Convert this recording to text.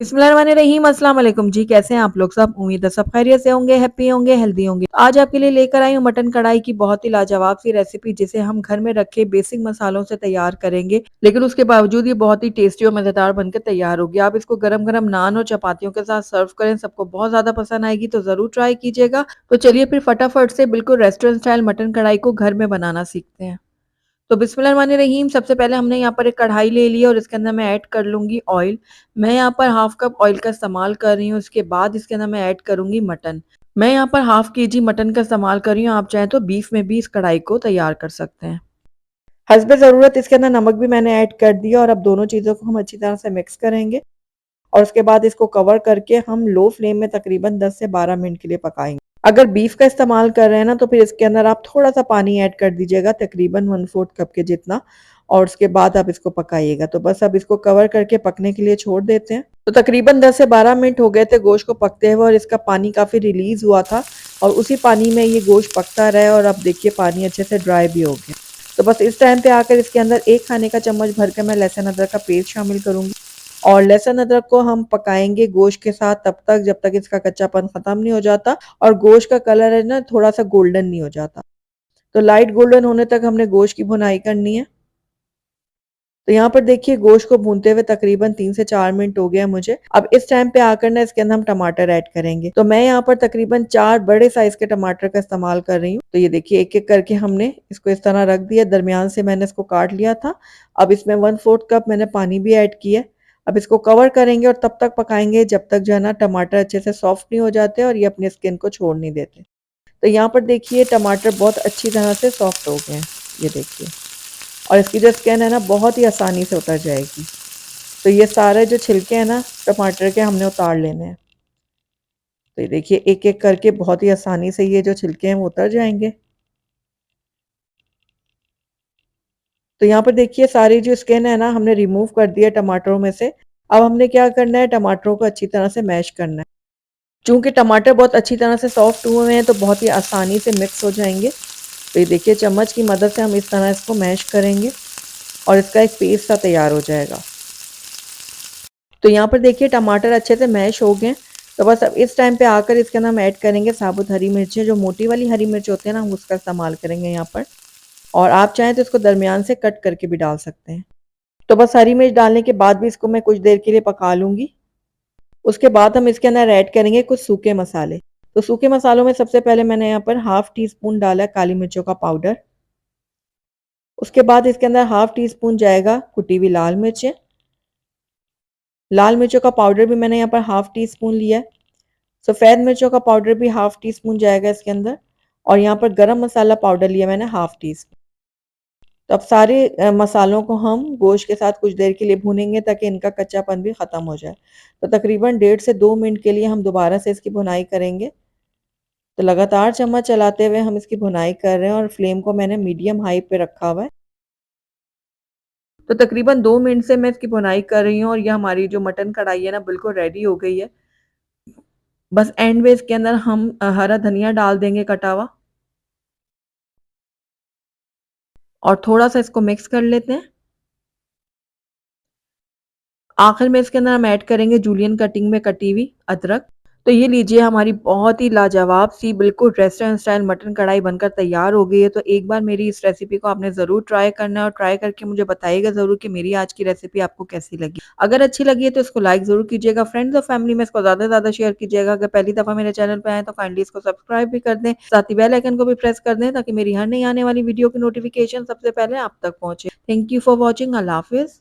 बिस्मिल्लाहिर्रहमानिर्रहीम अस्सलाम वालेकुम जी। कैसे हैं आप लोग सब? उम्मीद है सब खैरियत से होंगे, हैप्पी होंगे, हेल्दी होंगे। आज आपके लिए लेकर आई हूँ मटन कढ़ाई की बहुत ही लाजवाब सी रेसिपी, जिसे हम घर में रखे बेसिक मसालों से तैयार करेंगे, लेकिन उसके बावजूद ये बहुत ही टेस्टी और मजेदार बनकर तैयार होगी। आप इसको गरम गरम नान और चपातियों के साथ सर्व करें, सबको बहुत ज्यादा पसंद आएगी, तो जरूर ट्राई कीजिएगा। तो चलिए फिर फटाफट से बिल्कुल रेस्टोरेंट स्टाइल मटन कढ़ाई को घर में बनाना सीखते हैं। तो बिस्मिल्लाहिर्रहमानिर्रहीम, सबसे पहले हमने यहाँ पर एक कढ़ाई ले ली है और इसके अंदर मैं ऐड कर लूँगी ऑयल। मैं यहाँ पर हाफ कप ऑयल का इस्तेमाल कर रही हूँ। उसके बाद इसके अंदर मैं ऐड करूँगी मटन। मैं यहाँ पर हाफ केजी मटन का इस्तेमाल कर रही हूँ। आप चाहें तो बीफ में भी इस कढ़ाई को तैयार कर सकते हैं। हस्बे ज़रूरत इसके अंदर नमक भी मैंने ऐड कर दिया और अब दोनों चीज़ों को हम अच्छी तरह से मिक्स करेंगे और उसके बाद इसको कवर करके हम लो फ्लेम में तकरीबन 10 से 12 मिनट के लिए पकाएंगे। अगर बीफ का इस्तेमाल कर रहे हैं ना, तो फिर इसके अंदर आप थोड़ा सा पानी ऐड कर दीजिएगा, तकरीबन 1/4 कप के जितना, और उसके बाद आप इसको पकाइएगा। तो बस अब इसको कवर करके पकने के लिए छोड़ देते हैं। तो तकरीबन 10 से 12 मिनट हो गए थे गोश्त को पकते हुए और इसका पानी काफ़ी रिलीज़ हुआ था और उसी पानी में ये गोश्त पकता रहा है और अब देखिए पानी अच्छे से ड्राई भी हो गया। तो बस इस टाइम पे आकर इसके अंदर 1 खाने का चम्मच भर के मैं लहसुन अदरक का पेस्ट शामिल करूँगी और लहसुन अदरक को हम पकाएंगे गोश्त के साथ तब तक जब तक इसका कच्चापन खत्म नहीं हो जाता और गोश्त का कलर है ना थोड़ा सा गोल्डन नहीं हो जाता। तो लाइट गोल्डन होने तक हमने गोश्त की भुनाई करनी है। तो यहाँ पर देखिए गोश्त को भूनते हुए तकरीबन 3 से 4 मिनट हो गया मुझे। अब इस टाइम पे आकर ना इसके अंदर हम टमाटर ऐड करेंगे। तो मैं यहाँ पर तकरीबन 4 बड़े साइज के टमाटर का इस्तेमाल कर रही हूँ। तो ये देखिए एक एक करके हमने इसको इस तरह रख दिया, दरमियान से मैंने इसको काट लिया था। अब इसमें 1/4 कप मैंने पानी भी ऐड किया। अब इसको कवर करेंगे और तब तक पकाएंगे जब तक जो है ना टमाटर अच्छे से सॉफ्ट नहीं हो जाते और ये अपनी स्किन को छोड़ नहीं देते। तो यहाँ पर देखिए टमाटर बहुत अच्छी तरह से सॉफ्ट हो गए हैं, ये देखिए, और इसकी जो स्किन है ना बहुत ही आसानी से उतर जाएगी। तो ये सारे जो छिलके हैं ना टमाटर के हमने उतार लेने हैं। तो ये देखिए एक एक करके बहुत ही आसानी से ये जो छिलके हैं वो उतर जाएंगे। तो यहाँ पर देखिए सारी जो स्किन है ना हमने रिमूव कर दिया टमाटरों में से। अब हमने क्या करना है, टमाटरों को अच्छी तरह से मैश करना है। चूंकि टमाटर बहुत अच्छी तरह से सॉफ्ट हुए हैं तो बहुत ही आसानी से मिक्स हो जाएंगे। तो ये देखिए चम्मच की मदद से हम इस तरह इसको मैश करेंगे और इसका एक पेस्ट सा तैयार हो जाएगा। तो यहाँ पर देखिए टमाटर अच्छे से मैश हो गए। तो बस अब इस टाइम पे आकर इसके अंदर हम ऐड करेंगे साबुत हरी मिर्चें, जो मोटी वाली हरी मिर्च होती है ना हम उसका इस्तेमाल करेंगे यहाँ पर। और आप चाहें तो इसको दरमियान से कट करके भी डाल सकते हैं। तो बस हरी मिर्च डालने के बाद भी इसको मैं कुछ देर के लिए पका लूँगी। उसके बाद हम इसके अंदर ऐड करेंगे कुछ सूखे मसाले। तो सूखे मसालों में सबसे पहले मैंने यहाँ पर हाफ टी स्पून डाला है काली मिर्चों का पाउडर। उसके बाद इसके अंदर हाफ टी स्पून जाएगा कुटी हुई लाल मिर्चें। लाल मिर्चों का पाउडर भी मैंने यहाँ पर हाफ टी स्पून लिया है। सफ़ेद मिर्चों का पाउडर भी हाफ टी स्पून जाएगा इसके अंदर। और यहाँ पर गरम मसाला पाउडर लिया मैंने हाफ टी स्पून। तो अब सारे मसालों को हम गोश्त के साथ कुछ देर के लिए भूनेंगे ताकि इनका कच्चापन भी ख़त्म हो जाए। तो तकरीबन 1.5 से 2 मिनट के लिए हम दोबारा से इसकी भुनाई करेंगे। तो लगातार चम्मच चलाते हुए हम इसकी भुनाई कर रहे हैं और फ्लेम को मैंने मीडियम हाई पे रखा हुआ है। तो तकरीबन 2 मिनट से मैं इसकी भुनाई कर रही हूँ और ये हमारी जो मटन कढ़ाई है ना बिल्कुल रेडी हो गई है। बस एंड में इसके अंदर हम हरा धनिया डाल देंगे कटा हुआ और थोड़ा सा इसको मिक्स कर लेते हैं। आखिर में इसके अंदर हम ऐड करेंगे जूलियन कटिंग में कटी हुई अदरक। तो ये लीजिए हमारी बहुत ही लाजवाब सी बिल्कुल रेस्टोरेंट स्टाइल मटन कढ़ाई बनकर तैयार हो गई है। तो एक बार मेरी इस रेसिपी को आपने ज़रूर ट्राई करना है और ट्राई करके मुझे बताइएगा ज़रूर कि मेरी आज की रेसिपी आपको कैसी लगी। अगर अच्छी लगी है तो इसको लाइक ज़रूर कीजिएगा, फ्रेंड्स और फैमिली में इसको ज़्यादा से ज़्यादा शेयर कीजिएगा। अगर पहली दफ़ा मेरे चैनल पर आए तो काइंडली इसको सब्सक्राइब भी कर दें, साथ ही बेल आइकन को भी प्रेस कर दें ताकि मेरी हर नई आने वाली वीडियो की नोटिफिकेशन सबसे पहले आप तक पहुँचे। Thank you for watching. Allah हाफिज़।